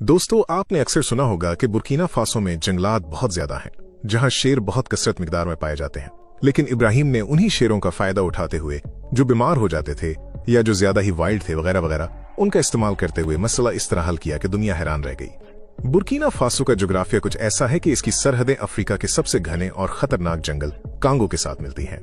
दोस्तों, आपने अक्सर सुना होगा कि बुर्किना फासो में जंगलात बहुत ज्यादा हैं, जहां शेर बहुत कसरत मिकदार में पाए जाते हैं। लेकिन इब्राहिम ने उन्हीं शेरों का फायदा उठाते हुए जो बीमार हो जाते थे या जो ज्यादा ही वाइल्ड थे वगैरह वगैरह, उनका इस्तेमाल करते हुए मसला इस तरह हल किया कि दुनिया हैरान रह गई। बुर्किना फासो का जोग्राफिया कुछ ऐसा है कि इसकी सरहदें अफ्रीका के सबसे घने और खतरनाक जंगल कांगो के साथ मिलती हैं।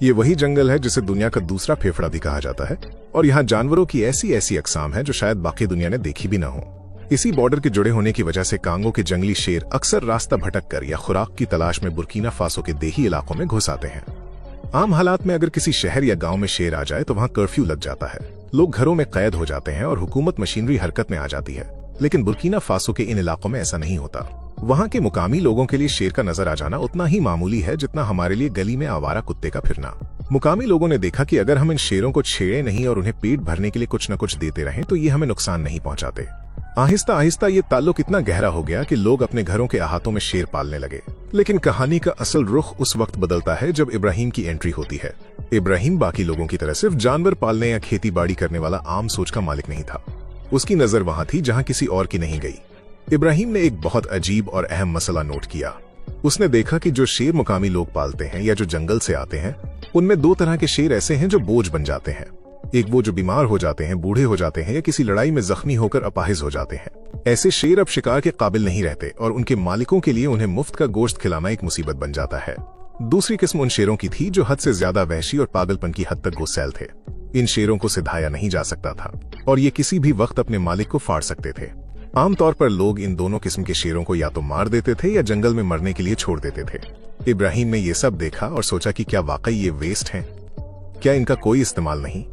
ये वही जंगल है जिसे दुनिया का दूसरा फेफड़ा भी कहा जाता है, और यहाँ जानवरों की ऐसी ऐसी अकसाम है जो शायद बाकी दुनिया ने देखी भी ना हो। इसी बॉर्डर के जुड़े होने की वजह से कांगो के जंगली शेर अक्सर रास्ता भटक कर या खुराक की तलाश में बुर्किना फासो के देही इलाकों में घुस आते हैं। आम हालात में अगर किसी शहर या गांव में शेर आ जाए तो वहां कर्फ्यू लग जाता है, लोग घरों में कैद हो जाते हैं और हुकूमत मशीनरी हरकत में आ जाती है। लेकिन बुर्किना फासो के इन इलाकों में ऐसा नहीं होता। वहां के मुकामी लोगों के लिए शेर का नजर आ जाना उतना ही मामूली है जितना हमारे लिए गली में आवारा कुत्ते का फिरना। मुकामी लोगों ने देखा कि अगर हम इन शेरों को छेड़े नहीं और उन्हें पेट भरने के लिए कुछ न कुछ देते रहें तो ये हमें नुकसान नहीं पहुंचाते। आहिस्ता आहिस्ता ये ताल्लुक इतना गहरा हो गया कि लोग अपने घरों के अहातों में शेर पालने लगे। लेकिन कहानी का असल रुख उस वक्त बदलता है जब इब्राहिम की एंट्री होती है। इब्राहिम बाकी लोगों की तरह सिर्फ जानवर पालने या खेती बाड़ी करने वाला आम सोच का मालिक नहीं था। उसकी नजर वहां थी जहां किसी और की नहीं गई। इब्राहिम ने एक बहुत अजीब और अहम मसला नोट किया। उसने देखा कि जो शेर मुकामी लोग पालते हैं या जो जंगल से आते हैं, उनमें दो तरह के शेर ऐसे हैं जो बोझ बन जाते हैं। एक वो जो बीमार हो जाते हैं, बूढ़े हो जाते हैं या किसी लड़ाई में जख्मी होकर अपाहिज हो जाते हैं। ऐसे शेर अब शिकार के काबिल नहीं रहते और उनके मालिकों के लिए उन्हें मुफ्त का गोश्त खिलाना एक मुसीबत बन जाता है। दूसरी किस्म उन शेरों की थी जो हद से ज्यादा वहशी और पागलपन की हद तक गुस्सैल थे। इन शेरों को सिधाया नहीं जा सकता था और ये किसी भी वक्त अपने मालिक को फाड़ सकते थे। आमतौर पर लोग इन दोनों किस्म के शेरों को या तो मार देते थे या जंगल में मरने के लिए छोड़ देते थे। इब्राहिम ने ये सब देखा और सोचा कि क्या वाकई ये वेस्ट हैं? क्या इनका कोई इस्तेमाल नहीं?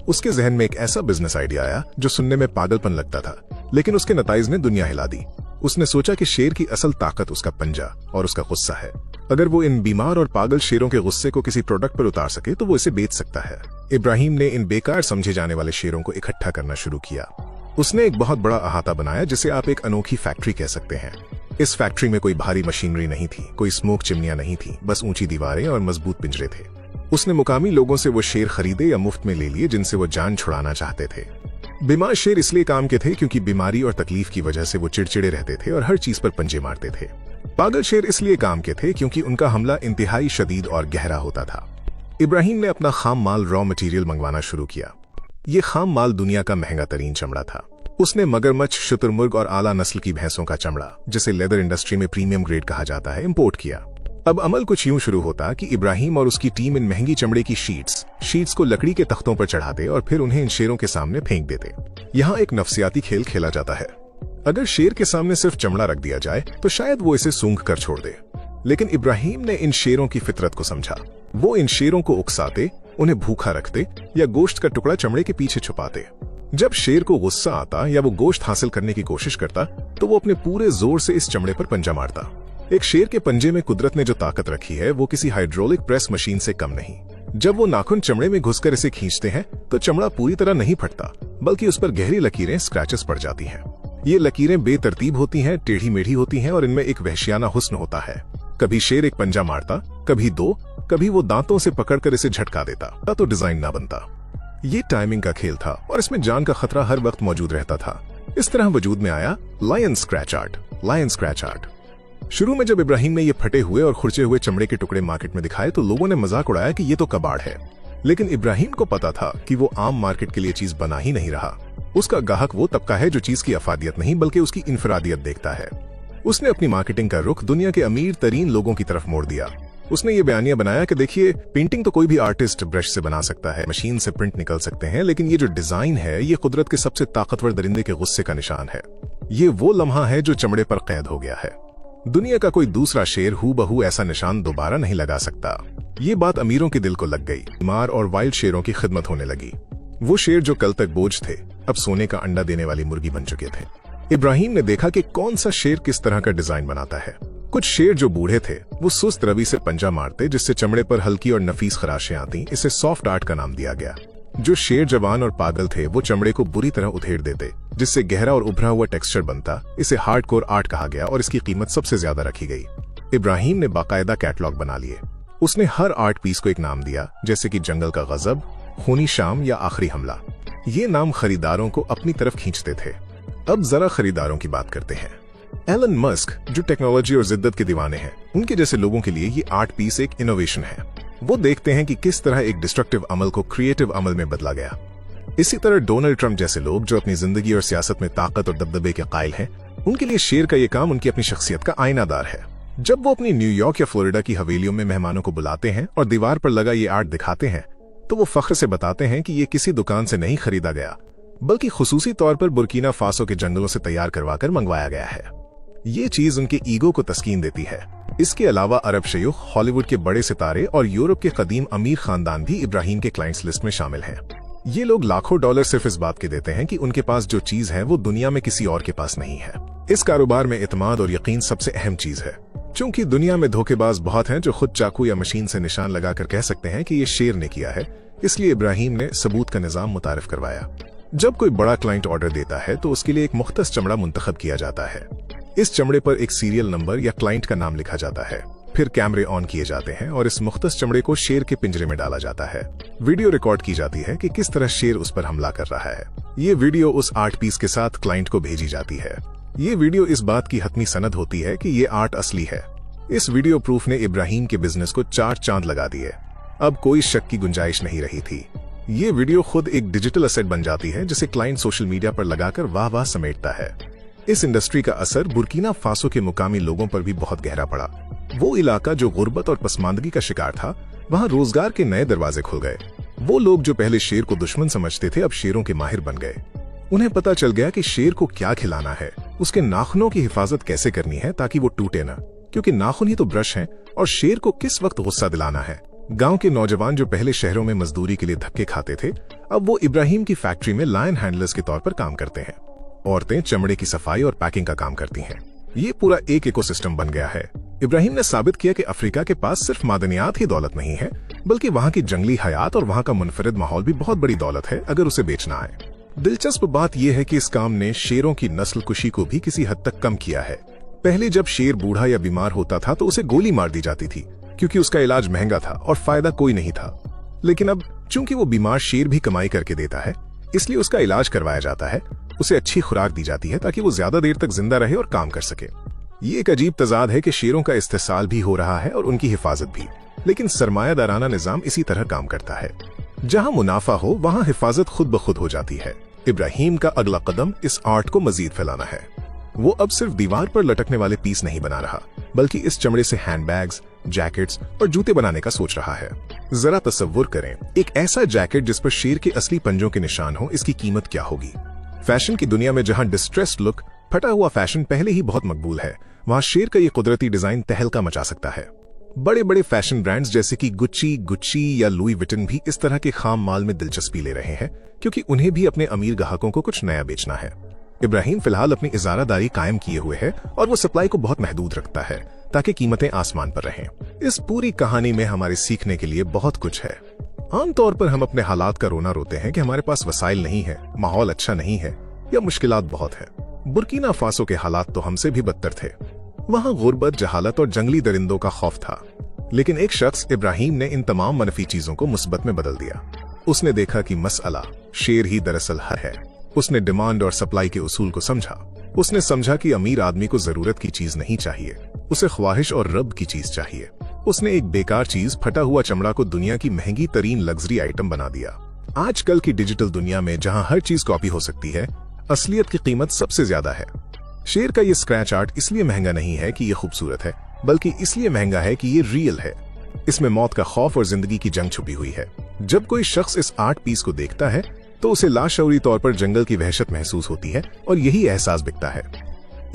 उसके जहन में एक ऐसा बिजनेस आइडिया आया जो सुनने में पागलपन लगता था, लेकिन उसके नताइज ने दुनिया हिला दी। उसने सोचा कि शेर की असल ताकत उसका पंजा और उसका गुस्सा है। अगर वो इन बीमार और पागल शेरों के गुस्से को किसी प्रोडक्ट पर उतार सके तो वो इसे बेच सकता है। इब्राहिम ने इन बेकार समझे जाने वाले शेरों को इकट्ठा करना शुरू किया। उसने एक बहुत बड़ा अहाता बनाया जिसे आप एक अनोखी फैक्ट्री कह सकते हैं। इस फैक्ट्री में कोई भारी मशीनरी नहीं थी, कोई स्मोक चिमनियां नहीं थी, बस ऊंची दीवारें और मजबूत पिंजरे थे। उसने मुकामी लोगों से वो शेर खरीदे या मुफ्त में ले लिए जिनसे वो जान छुड़ाना चाहते थे। बीमार शेर इसलिए काम के थे क्योंकि बीमारी और तकलीफ की वजह से वो चिड़चिड़े रहते थे और हर चीज पर पंजे मारते थे। पागल शेर इसलिए काम के थे क्योंकि उनका हमला इंतहाई शदीद और गहरा होता था। इब्राहिम ने अपना खाम माल रॉ मटेरियल मंगवाना शुरू किया। ये खाम माल दुनिया का महंगा तरीन चमड़ा था। उसने मगरमच्छ, शुतुरमुर्ग और आला नस्ल की भैंसों का चमड़ा, जिसे लेदर इंडस्ट्री में प्रीमियम ग्रेड कहा जाता है, इंपोर्ट किया। अब अमल कुछ यूं शुरू होता कि इब्राहिम और उसकी टीम इन महंगी चमड़े की शीट्स को लकड़ी के तख्तों पर चढ़ाते और फिर उन्हें इन शेरों के सामने फेंक देते। यहाँ एक नफ्सियाती खेल खेला जाता है। अगर शेर के सामने सिर्फ चमड़ा रख दिया जाए तो शायद वो इसे सूंघ कर छोड़ दे, लेकिन इब्राहिम ने इन शेरों की फितरत को समझा। वो इन शेरों को उकसाते, उन्हें भूखा रखते या गोश्त का टुकड़ा चमड़े के पीछे छुपाते। जब शेर को गुस्सा आता या वो गोश्त हासिल करने की कोशिश करता तो वो अपने पूरे जोर से इस चमड़े पर पंजा मारता। एक शेर के पंजे में कुदरत ने जो ताकत रखी है वो किसी हाइड्रोलिक प्रेस मशीन से कम नहीं। जब वो नाखून चमड़े में घुसकर इसे खींचते हैं तो चमड़ा पूरी तरह नहीं फटता, बल्कि उस पर गहरी लकीरें, स्क्रैचेस पड़ जाती हैं। ये लकीरें बेतरतीब होती हैं, टेढ़ी मेढ़ी होती हैं और इनमें एक वहशियाना हुस्न होता है। कभी शेर एक पंजा मारता, कभी दो, कभी वो दांतों से पकड़कर इसे झटका देता तो डिजाइन ना बनता। ये टाइमिंग का खेल था और इसमें जान का खतरा हर वक्त मौजूद रहता था। इस तरह वजूद में आया लायन स्क्रैच आर्ट। शुरू में जब इब्राहिम ने ये फटे हुए और खुरचे हुए चमड़े के टुकड़े मार्केट में दिखाए तो लोगों ने मजाक उड़ाया कि ये तो कबाड़ है। लेकिन इब्राहिम को पता था कि वो आम मार्केट के लिए चीज बना ही नहीं रहा। उसका ग्राहक वो तबका है जो चीज की अफादियत नहीं बल्कि उसकी इनफरादियत देखता है। उसने अपनी मार्केटिंग का रुख दुनिया के अमीर तरीन लोगों की तरफ मोड़ दिया। उसने ये बयानिया बनाया कि देखिए, पेंटिंग तो कोई भी आर्टिस्ट ब्रश से बना सकता है, मशीन से प्रिंट निकल सकते हैं, लेकिन ये जो डिजाइन है ये कुदरत के सबसे ताकतवर दरिंदे के गुस्से का निशान है। ये वो लम्हा है जो चमड़े पर कैद हो गया है। दुनिया का कोई दूसरा शेर हूबहू ऐसा निशान दोबारा नहीं लगा सकता। ये बात अमीरों के दिल को लग गई। बीमार और वाइल्ड शेरों की खिदमत होने लगी। वो शेर जो कल तक बोझ थे अब सोने का अंडा देने वाली मुर्गी बन चुके थे। इब्राहिम ने देखा कि कौन सा शेर किस तरह का डिजाइन बनाता है। कुछ शेर जो बूढ़े थे वो सुस्त रवि से पंजा मारते जिससे चमड़े पर हल्की और नफीस खराशें आती। इसे सॉफ्ट आर्ट का नाम दिया गया। जो शेर जवान और पागल थे वो चमड़े को बुरी तरह उधेड़ देते जिससे गहरा और उभरा हुआ टेक्सचर बनता। इसे हार्डकोर आर्ट कहा गया और इसकी कीमत सबसे ज्यादा रखी गई। इब्राहिम ने बाकायदा कैटलॉग बना लिए। उसने हर आर्ट पीस को एक नाम दिया, जैसे कि जंगल का गजब, खूनी शाम या आखिरी हमला। ये नाम खरीदारों को अपनी तरफ खींचते थे। अब जरा खरीदारों की बात करते हैं। एलन मस्क, जो टेक्नोलॉजी और जिद्दत के दीवाने हैं, उनके जैसे लोगों के लिए ये आर्ट पीस एक इनोवेशन है। वो देखते हैं कि किस तरह एक डिस्ट्रक्टिव अमल को क्रिएटिव अमल में बदला गया। इसी तरह डोनाल्ड ट्रंप जैसे लोग जो अपनी जिंदगी और सियासत में ताकत और दबदबे के कायल हैं, उनके लिए शेर का ये काम उनकी अपनी शख्सियत का आईनादार है। जब वो अपनी न्यूयॉर्क या फ्लोरिडा की हवेलियों में मेहमानों को बुलाते हैं और दीवार पर लगा ये आर्ट दिखाते हैं, तो वो फख्र से बताते हैं कि ये किसी दुकान से नहीं खरीदा गया, बल्कि खुसूसी तौर पर बुर्किना फासो के जंगलों से तैयार करवाकर मंगवाया गया है। ये चीज उनके ईगो को तस्कीन देती है। इसके अलावा अरब शयूख, हॉलीवुड के बड़े सितारे और यूरोप के कदीम अमीर खानदान भी इब्राहिम के क्लाइंट्स लिस्ट में शामिल हैं। ये लोग लाखों डॉलर सिर्फ इस बात के देते हैं कि उनके पास जो चीज है वो दुनिया में किसी और के पास नहीं है। इस कारोबार में इत्मीनान और यकीन सबसे अहम चीज है। चूंकि दुनिया में धोखेबाज बहुत हैं जो खुद चाकू या मशीन से निशान लगाकर कह सकते हैं कि ये शेर ने किया है, इसलिए इब्राहिम ने सबूत का निजाम मुतारिफ करवाया। जब कोई बड़ा क्लाइंट ऑर्डर देता है तो उसके लिए एक मुख्तस चमड़ा मुंतखब किया जाता है। इस चमड़े पर एक सीरियल नंबर या क्लाइंट का नाम लिखा जाता है। फिर कैमरे ऑन किए जाते हैं और इस मुख्तस चमड़े को शेर के पिंजरे में डाला जाता है। वीडियो रिकॉर्ड की जाती है कि किस तरह शेर उस पर हमला कर रहा है। ये वीडियो उस आर्ट पीस के साथ क्लाइंट को भेजी जाती है। ये वीडियो इस बात की हतमी सनद होती है कि ये आर्ट असली है। इस वीडियो प्रूफ ने इब्राहिम के बिजनेस को 4 चांद लगा दिए। अब कोई शक की गुंजाइश नहीं रही थी। ये वीडियो खुद एक डिजिटल असेट बन जाती है जिसे क्लाइंट सोशल मीडिया पर लगाकर वाह वाह समेटता है। इस इंडस्ट्री का असर बुर्किना फासो के मुकामी लोगों पर भी बहुत गहरा पड़ा। वो इलाका जो गुर्बत और पसमानदगी का शिकार था, वहाँ रोजगार के नए दरवाजे खुल गए। वो लोग जो पहले शेर को दुश्मन समझते थे, अब शेरों के माहिर बन गए। उन्हें पता चल गया कि शेर को क्या खिलाना है, उसके नाखूनों की हिफाजत कैसे करनी है ताकि वो टूटे ना, क्योंकि नाखून ही तो ब्रश हैं, और शेर को किस वक्त गुस्सा दिलाना है। गांव के नौजवान जो पहले शहरों में मजदूरी के लिए धक्के खाते थे, अब वो इब्राहिम की फैक्ट्री में लायन हैंडलर्स के तौर पर काम करते हैं। औरतें चमड़े की सफाई और पैकिंग का काम करती हैं। ये पूरा एक इकोसिस्टम बन गया है। इब्राहिम ने साबित किया कि अफ्रीका के पास सिर्फ मादनियात ही दौलत नहीं है, बल्कि वहाँ की जंगली हयात और वहाँ का मुनफरिद माहौल भी बहुत बड़ी दौलत है अगर उसे बेचना आए। दिलचस्प बात यह है कि इस काम ने शेरों की नस्ल कुशी को भी किसी हद तक कम किया है। पहले जब शेर बूढ़ा या बीमार होता था तो उसे गोली मार दी जाती थी, क्योंकि उसका इलाज महंगा था और फायदा कोई नहीं था। लेकिन अब चूंकि वो बीमार शेर भी कमाई करके देता है, इसलिए उसका इलाज करवाया जाता है, उसे अच्छी खुराक दी जाती है ताकि वो ज्यादा देर तक जिंदा रहे और काम कर सके। ये एक अजीब तजाद है कि शेरों का इस्तेसाल भी हो रहा है और उनकी हिफाजत भी, लेकिन सरमायादाराना निजाम इसी तरह काम करता है। जहां मुनाफा हो वहां हिफाजत खुद ब खुद हो जाती है। इब्राहिम का अगला कदम इस आर्ट को मजीद फैलाना है। वो अब सिर्फ दीवार पर लटकने वाले पीस नहीं बना रहा, बल्कि इस चमड़े से हैंडबैग्स, जैकेट्स और जूते बनाने का सोच रहा है। जरा तसव्वुर करें, एक ऐसा जैकेट जिस पर शेर के असली पंजों के निशान हो, इसकी कीमत क्या होगी। फैशन की दुनिया में जहां डिस्ट्रेस्ड लुक, फटा हुआ फैशन पहले ही बहुत मकबूल है, वहां शेर का ये कुदरती डिजाइन तहलका मचा सकता है। बड़े बड़े फैशन ब्रांड्स जैसे कि गुच्ची या लुई विटन भी इस तरह के खाम माल में दिलचस्पी ले रहे हैं, क्योंकि उन्हें भी अपने अमीर ग्राहकों को कुछ नया बेचना है। इब्राहिम फिलहाल अपनी इजारादारी कायम किए हुए है और वो सप्लाई को बहुत महदूद रखता है ताकि कीमतें आसमान पर रहें। इस पूरी कहानी में हमारे सीखने के लिए बहुत कुछ है। आमतौर पर हम अपने हालात का रोना रोते हैं कि हमारे पास वसाइल नहीं है, माहौल अच्छा नहीं है या मुश्किलात बहुत है। बुर्किना फासो के हालात तो हमसे भी बदतर थे। वहाँ गुर्बत, जहालत और जंगली दरिंदों का खौफ था, लेकिन एक शख्स इब्राहिम ने इन तमाम मनफी चीजों को मुस्बत में बदल दिया। उसने देखा कि मसला शेर ही दरअसल हर है। उसने डिमांड और सप्लाई के उसूल को समझा। उसने समझा कि अमीर आदमी को जरूरत की चीज नहीं चाहिए, उसे ख्वाहिश और रब की चीज चाहिए। उसने एक बेकार चीज, फटा हुआ चमड़ा को दुनिया की महंगी तरीन लग्जरी आइटम बना दिया। आजकल की डिजिटल दुनिया में जहां हर चीज कॉपी हो सकती है, असलियत की कीमत सबसे ज्यादा है। शेर का ये स्क्रैच आर्ट इसलिए महंगा नहीं है कि ये खूबसूरत है, बल्कि इसलिए महंगा है कि ये रियल है। इसमें मौत का खौफ और जिंदगी की जंग छुपी हुई है। जब कोई शख्स इस आर्ट पीस को देखता है तो उसे लाशऊरी तौर पर जंगल की वहशत महसूस होती है और यही एहसास बिकता है।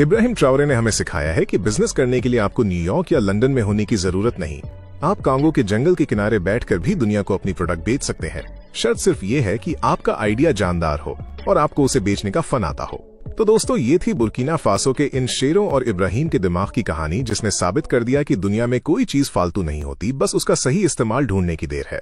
इब्राहिम ट्रावरे ने हमें सिखाया है कि बिजनेस करने के लिए आपको न्यूयॉर्क या लंदन में होने की जरूरत नहीं। आप कांगो के जंगल के किनारे बैठकर भी दुनिया को अपनी प्रोडक्ट बेच सकते हैं। शर्त सिर्फ ये है कि आपका आइडिया जानदार हो और आपको उसे बेचने का फन आता हो। तो दोस्तों, ये थी बुर्किना फासो के इन शेरों और इब्राहिम के दिमाग की कहानी, जिसने साबित कर दिया कि दुनिया में कोई चीज फालतू नहीं होती, बस उसका सही इस्तेमाल ढूंढने की देर है।